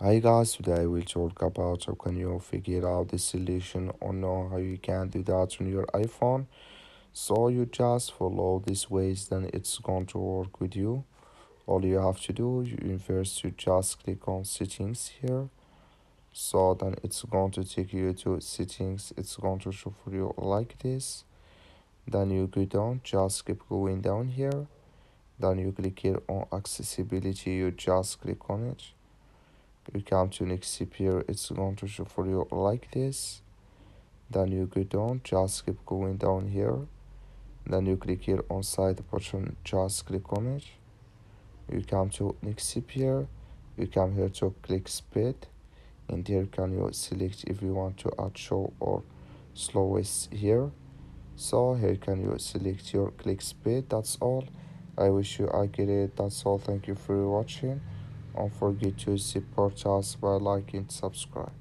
Hi guys, today we'll talk about how can you figure out the solution or know how you can do that on your iPhone. So you just follow these ways, then it's going to work with you. All you have to do, first you just click on settings here. So then it's going to take you to settings. It's going to show for you like this. Then you go down, just keep going down here. Then you click here on accessibility. You just click on it. You come to next step here, it's going to show for you like this. Then you go down, just keep going down here. Then you click here on side button, just click on it. You come to next step here. You come here to click speed, and here can you select if you want to add show or slowest here. So here can you select your click speed. That's all. I wish you I get it. That's all. Thank you for watching. Don't forget to support us by liking and subscribe.